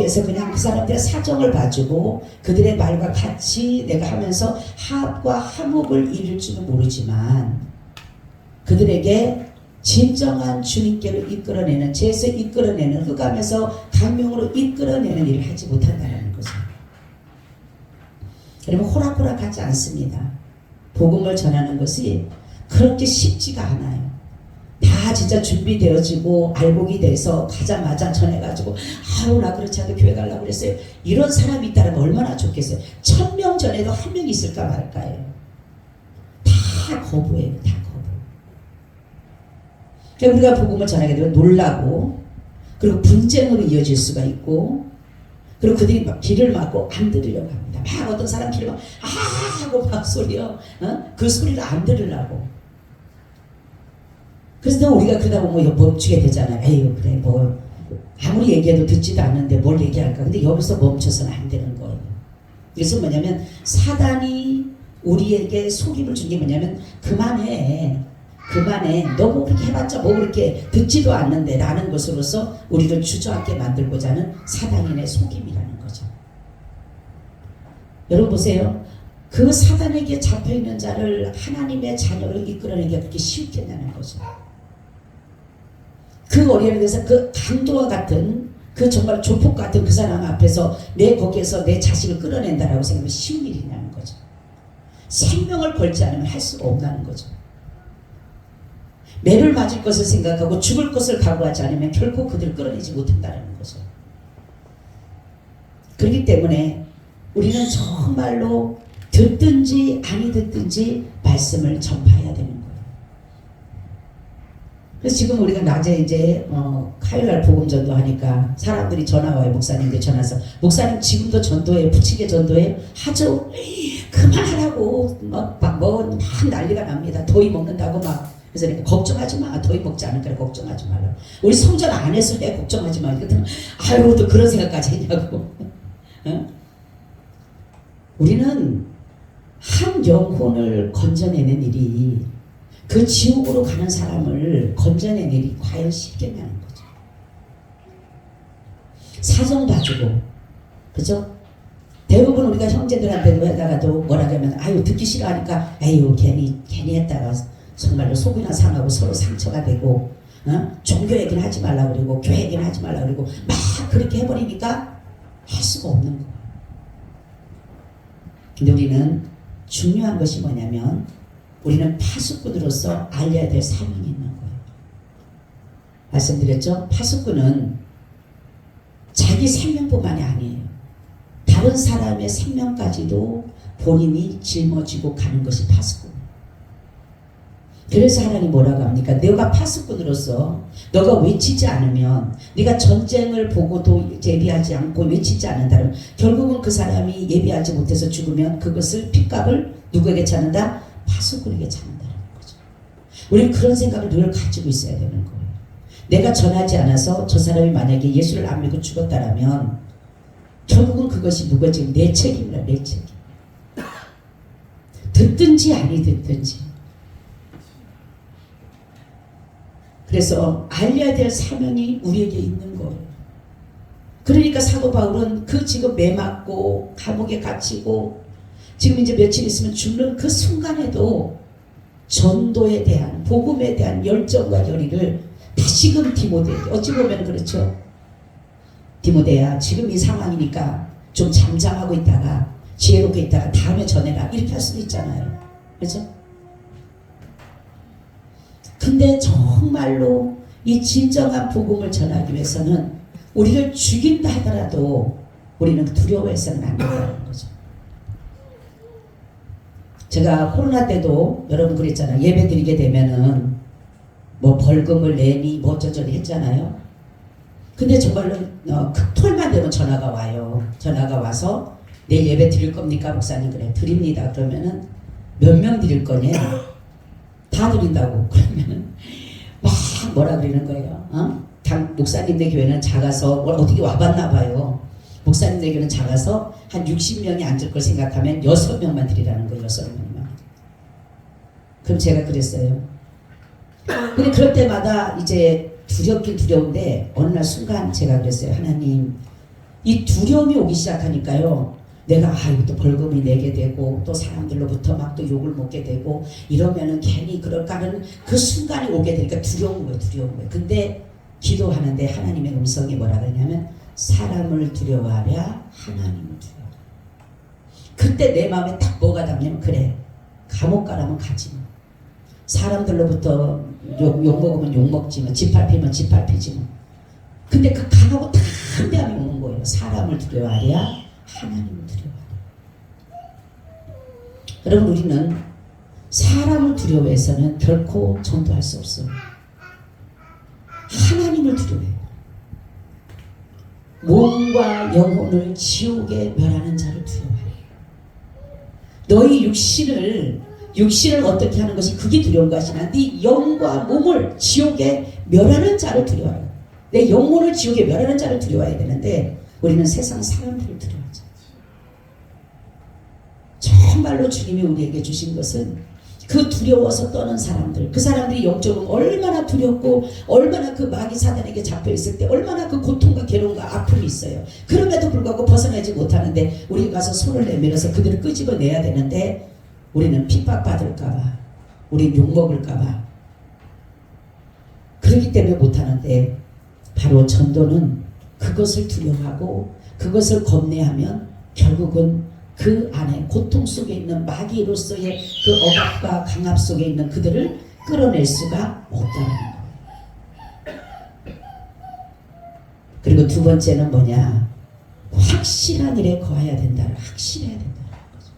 거기에서 그냥 그 사람들의 사정을 봐주고 그들의 말과 같이 내가 하면서 합과 화목을 이룰 줄은 모르지만 그들에게 진정한 주님께로 이끌어내는, 죄에서 이끌어내는, 흑암에서 강명으로 이끌어내는 일을 하지 못한다는 거죠. 여러분, 호락호락하지 않습니다. 복음을 전하는 것이 그렇게 쉽지가 않아요. 다 진짜 준비되어지고 알곡이 돼서 가자마자 전해가지고 아유 나 그렇지 않아도 교회 가려고 그랬어요. 이런 사람이 있다면 얼마나 좋겠어요. 1000명 전에도 한 명 있을까 말까요. 다 거부해요. 다 거부. 그러니까 우리가 복음을 전하게 되면 놀라고, 그리고 분쟁으로 이어질 수가 있고, 그리고 그들이 막 길을 막고 안 들으려고 합니다. 막 어떤 사람 길을 막 아 하고 막 소리요. 그 소리를 안 들으려고. 그래서 우리가 그러다 보면 멈추게 되잖아요. 에휴 그래 뭐 아무리 얘기해도 듣지도 않는데 뭘 얘기할까. 근데 여기서 멈춰서는 안 되는 거예요. 그래서 뭐냐면 사단이 우리에게 속임을 준 게 뭐냐면 그만해 너 뭐 그렇게 해봤자 뭐 그렇게 듣지도 않는데 라는 것으로서 우리를 주저앉게 만들고자 하는 사단인의 속임이라는 거죠. 여러분 보세요. 그 사단에게 잡혀있는 자를 하나님의 자녀로 이끌어내기가 그렇게 쉽겠냐는 거죠. 그 어린이에 대해서 그 강도와 같은 그 정말 조폭 같은 그 사람 앞에서 거기에서 내 자식을 끌어낸다라고 생각하면 쉬운 일이냐는 거죠. 생명을 걸지 않으면 할 수가 없다는 거죠. 매를 맞을 것을 생각하고 죽을 것을 각오하지 않으면 결코 그들을 끌어내지 못한다는 거죠. 그렇기 때문에 우리는 정말로 듣든지 아니 듣든지 말씀을 전파해야 되는 거예요. 그래서 지금 우리가 낮에 이제 화요일날 복음 전도하니까 사람들이 전화 와요. 목사님들 전화해서 목사님 지금도 전도해요. 부치게 전도해요. 하죠. 그만하라고 막 난리가 납니다. 더위 먹는다고 막. 그래서 내가 걱정하지 마. 더위 먹지 않을 거라 걱정하지 말라. 우리 성전 안 했을 때 걱정하지 마. 그랬더니 아유 또 그런 생각까지 했냐고. 우리는 한 영혼을 건져내는 일이 그 지옥으로 가는 사람을 건져내는 일이 과연 쉽겠냐는 거죠. 사정 봐주고, 그죠? 대부분 우리가 형제들한테도 하다가도 뭐라 하면 아유 듣기 싫어하니까 아유 괜히 했다가 정말로 속이나 상하고 서로 상처가 되고, 종교 얘기는 하지 말라 그러고 교회 얘기는 하지 말라 그러고 막 그렇게 해버리니까 할 수가 없는 거예요. 근데 우리는 중요한 것이 뭐냐면 우리는 파수꾼으로서 알려야 될 사명이 있는 거예요. 말씀드렸죠? 파수꾼은 자기 생명뿐만이 아니에요. 다른 사람의 생명까지도 본인이 짊어지고 가는 것이 파수꾼. 그래서 하나님 뭐라고 합니까? 너가 파수꾼으로서 너가 외치지 않으면, 네가 전쟁을 보고도 예비하지 않고 외치지 않는다면 결국은 그 사람이 예비하지 못해서 죽으면 그것을 핏값을 누구에게 찾는다? 파수꾼에게 찾는다는 거죠. 우리는 그런 생각을 늘 가지고 있어야 되는 거예요. 내가 전하지 않아서 저 사람이 만약에 예수를 안 믿고 죽었다라면 결국은 그것이 누가 지금 내 책임이라. 내 책임. 듣든지 아니 듣든지. 그래서 알려야 될 사명이 우리에게 있는 거예요. 그러니까 사도 바울은 그 지금 매 맞고 감옥에 갇히고 지금 이제 며칠 있으면 죽는 그 순간에도 전도에 대한, 복음에 대한 열정과 열의를 다시금 디모데에게, 어찌 보면 그렇죠. 디모데야 지금 이 상황이니까 좀 잠잠하고 있다가 지혜롭게 있다가 다음에 전해라, 이렇게 할 수도 있잖아요. 그렇죠? 근데 정말로 이 진정한 복음을 전하기 위해서는 우리를 죽인다 하더라도 우리는 두려워해서는 안 된다는 거죠. 제가 코로나 때도 여러분 그랬잖아요. 예배 드리게 되면은 뭐 벌금을 내니 뭐 어쩌저쩌 했잖아요. 근데 정말로 토요일만 되면 전화가 와요. 전화가 와서 내일 예배 드릴 겁니까 목사님? 그래 드립니다. 그러면은 몇 명 드릴 거냐? 다 드린다고. 그러면은 막 뭐라 그러는 거예요. 목사님네 교회는 작아서 어떻게 와봤나 봐요. 목사님네 교회는 작아서 한 60명이 앉을 걸 생각하면 6명만 드리라는 거예요. 6명만. 그럼 제가 그랬어요. 근데 그럴 때마다 이제 두렵긴 두려운데 어느 날 순간 제가 그랬어요. 하나님, 이 두려움이 오기 시작하니까요. 내가 이것도 벌금이 내게 되고 또 사람들로부터 막 또 욕을 먹게 되고 이러면은 괜히 그럴까 하는 그 순간이 오게 되니까 두려운 거예요. 두려운 거예요. 근데 기도하는데 하나님의 음성이 뭐라 그러냐면 사람을 두려워하랴 하나님을 두려워하랴. 그때 내 마음에 딱 뭐가 담냐면 그래 감옥 가라면 가지 뭐. 사람들로부터 욕 먹으면 욕 먹지 뭐. 집 밟히면 집 밟히지 뭐. 근데 그 강하고 담대함이 오는 거예요. 사람을 두려워하랴 하나님을 두려워하랴. 여러분 우리는 사람을 두려워해서는 결코 전도할 수 없어요. 하나님을 두려워해요. 몸과 영혼을 지옥에 멸하는 자를 두려워하라. 너희 육신을 어떻게 하는 것이 그게 두려운 것이 아니라 네 영과 몸을 지옥에 멸하는 자를 두려워하라. 내 영혼을 지옥에 멸하는 자를 두려워해야 되는데 우리는 세상 사람들을 두려워하죠. 정말로 주님이 우리에게 주신 것은 그 두려워서 떠는 사람들, 그 사람들이 영적으로 얼마나 두렵고 얼마나 그 마귀 사단에게 잡혀 있을 때 얼마나 그 고통과 괴로움과 아픔이 있어요. 그럼에도 불구하고 벗어나지 못하는데 우리가 가서 손을 내밀어서 그들을 끄집어내야 되는데 우리는 핍박받을까봐, 우리 욕먹을까봐 그렇기 때문에 못하는데 바로 전도는 그것을 두려워하고 그것을 겁내하면 결국은 그 안에 고통 속에 있는 마귀로서의 그 억압과 강압 속에 있는 그들을 끌어낼 수가 없다는 거예요. 그리고 두 번째는 뭐냐? 확실한 일에 거해야 된다. 확실해야 된다는 거죠.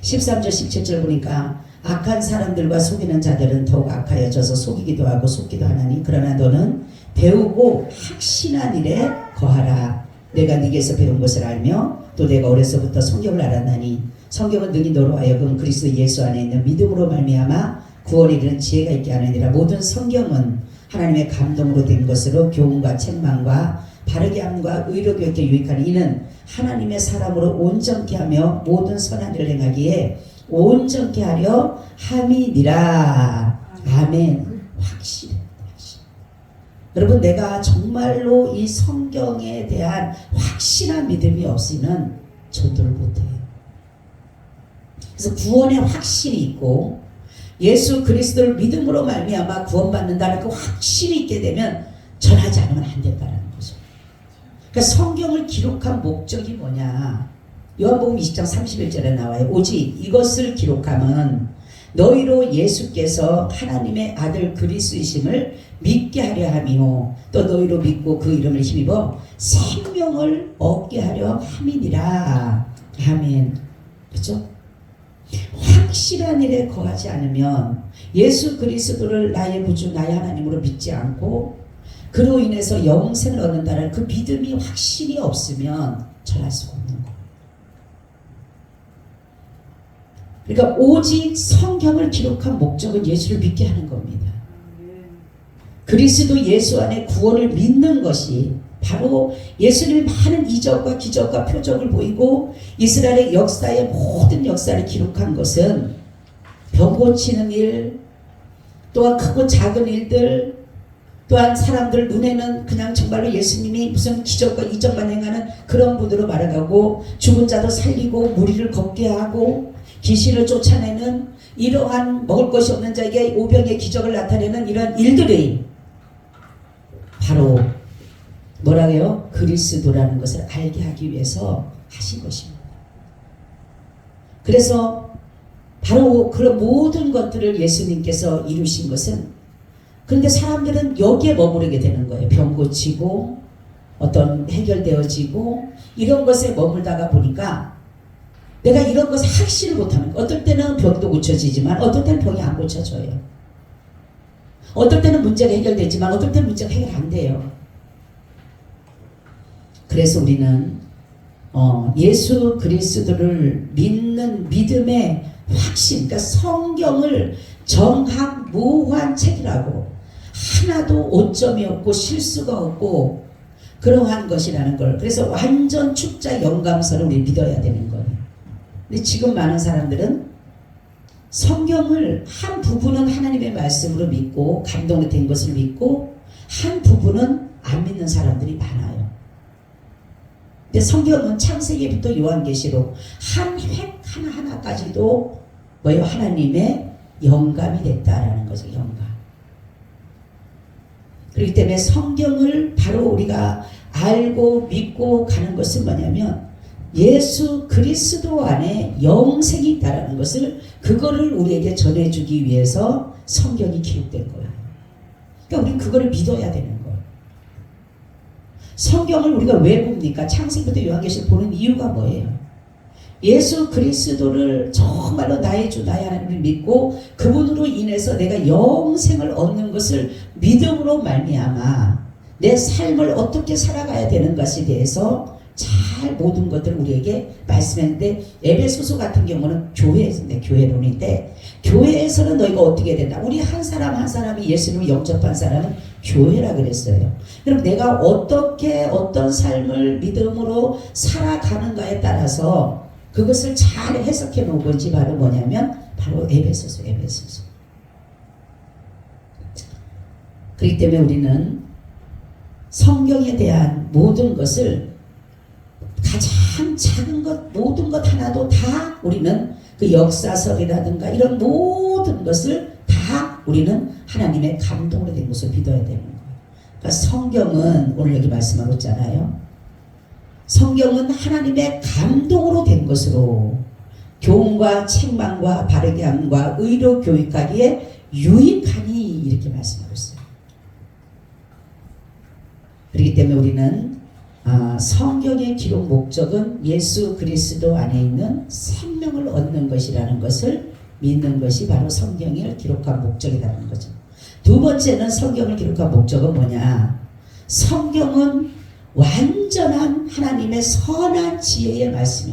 13절 17절 보니까 악한 사람들과 속이는 자들은 더욱 악하여져서 속이기도 하고 속기도 하나니 그러나 너는 배우고 확신한 일에 거하라. 내가 네게서 배운 것을 알며 또 내가 어려서부터 성경을 알았나니 성경은 능히 너로 하여금 그리스도 예수 안에 있는 믿음으로 말미암아 구원에 이르는 지혜가 있게 하느니라. 모든 성경은 하나님의 감동으로 된 것으로 교훈과 책망과 바르게 함과 의로 교육에 유익하니 이는 하나님의 사람으로 온전케 하며 모든 선한 일을 행하기에 온전케 하려 함이니라. 아멘. 확실해. 여러분 내가 정말로 이 성경에 대한 확실한 믿음이 없으면 전도를 못해요. 그래서 구원의 확신이 있고 예수 그리스도를 믿음으로 말미암아 구원받는다는 그 확신이 있게 되면 전하지 않으면 안 된다는 거죠. 그러니까 성경을 기록한 목적이 뭐냐? 요한복음 20장 31절에 나와요. 오직 이것을 기록함은 너희로 예수께서 하나님의 아들 그리스도이심을 믿게 하려 함이요 또 너희로 믿고 그 이름을 힘입어 생명을 얻게 하려 함이니라. 아멘. 그렇죠? 확실한 일에 거하지 않으면 예수 그리스도를 나의 구주 나의 하나님으로 믿지 않고 그로 인해서 영생을 얻는다는 그 믿음이 확신이 없으면 전할 수가 없는 거예요. 그러니까 오직 성경을 기록한 목적은 예수를 믿게 하는 겁니다. 그리스도 예수 안에 구원을 믿는 것이 바로 예수님이 많은 이적과 기적과 표적을 보이고 이스라엘의 역사의 모든 역사를 기록한 것은 병 고치는 일, 또한 크고 작은 일들, 또한 사람들 눈에는 그냥 정말로 예수님이 무슨 기적과 이적만 행하는 그런 분으로 말해가고 죽은 자도 살리고 무리를 걷게 하고 귀신을 쫓아내는 이러한 먹을 것이 없는 자에게 오병의 기적을 나타내는 이런 일들이 바로 뭐라고요? 그리스도라는 것을 알게 하기 위해서 하신 것입니다. 그래서 바로 그런 모든 것들을 예수님께서 이루신 것은 그런데 사람들은 여기에 머무르게 되는 거예요. 병 고치고 어떤 해결되어지고 이런 것에 머물다가 보니까 내가 이런 것을 확신을 못하는 거예요. 어떨 때는 병도 고쳐지지만 어떨 때는 병이 안 고쳐져요. 어떨 때는 문제가 해결되지만 어떨 때는 문제가 해결 안 돼요. 그래서 우리는 예수 그리스도를 믿는 믿음의 확신, 그러니까 성경을 정확무한 책이라고 하나도 오점이 없고 실수가 없고 그러한 것이라는 걸, 그래서 완전 축자 영감서를 우리 믿어야 되는 거예요. 근데 지금 많은 사람들은 성경을 한 부분은 하나님의 말씀으로 믿고 감동이 된 것을 믿고 한 부분은 안 믿는 사람들이 많아요. 근데 성경은 창세기부터 요한계시록 한 획 하나하나까지도 뭐예요? 하나님의 영감이 됐다라는 거죠. 영감. 그렇기 때문에 성경을 바로 우리가 알고 믿고 가는 것은 뭐냐면 예수 그리스도 안에 영생이 있다라는 것을, 그거를 우리에게 전해주기 위해서 성경이 기록된 거예요. 그러니까 우리는 그거를 믿어야 되는 거예요. 성경을 우리가 왜 봅니까? 창세기부터 요한계시록 보는 이유가 뭐예요? 예수 그리스도를 정말로 나의 주 나의 하나님을 믿고 그분으로 인해서 내가 영생을 얻는 것을 믿음으로 말미암아 내 삶을 어떻게 살아가야 되는 것에 대해서 잘 모든 것들을 우리에게 말씀했는데, 에베소서 같은 경우는 교회에서인데, 교회론인데, 교회에서는 너희가 어떻게 해야 된다? 우리 한 사람 한 사람이 예수님을 영접한 사람은 교회라 그랬어요. 그럼 내가 어떻게 어떤 삶을 믿음으로 살아가는가에 따라서 그것을 잘 해석해 놓은 건지 바로 뭐냐면 바로 에베소서. 그렇기 때문에 우리는 성경에 대한 모든 것을, 가장 작은 것 모든 것 하나도 다 우리는 그 역사설이라든가 이런 모든 것을 다 우리는 하나님의 감동으로 된 것을 믿어야 되는 거예요. 그러니까 성경은 오늘 여기 말씀하고 있잖아요. 성경은 하나님의 감동으로 된 것으로 교훈과 책망과 바르게 함과 의로 교육하기에 유익하니 이렇게 말씀하고 있어요. 그렇기 때문에 우리는 성경의 기록 목적은 예수 그리스도 안에 있는 생명을 얻는 것이라는 것을 믿는 것이 바로 성경을 기록한 목적이라는 거죠. 두 번째는 성경을 기록한 목적은 뭐냐? 성경은 완전한 하나님의 선한 지혜의 말씀입니다.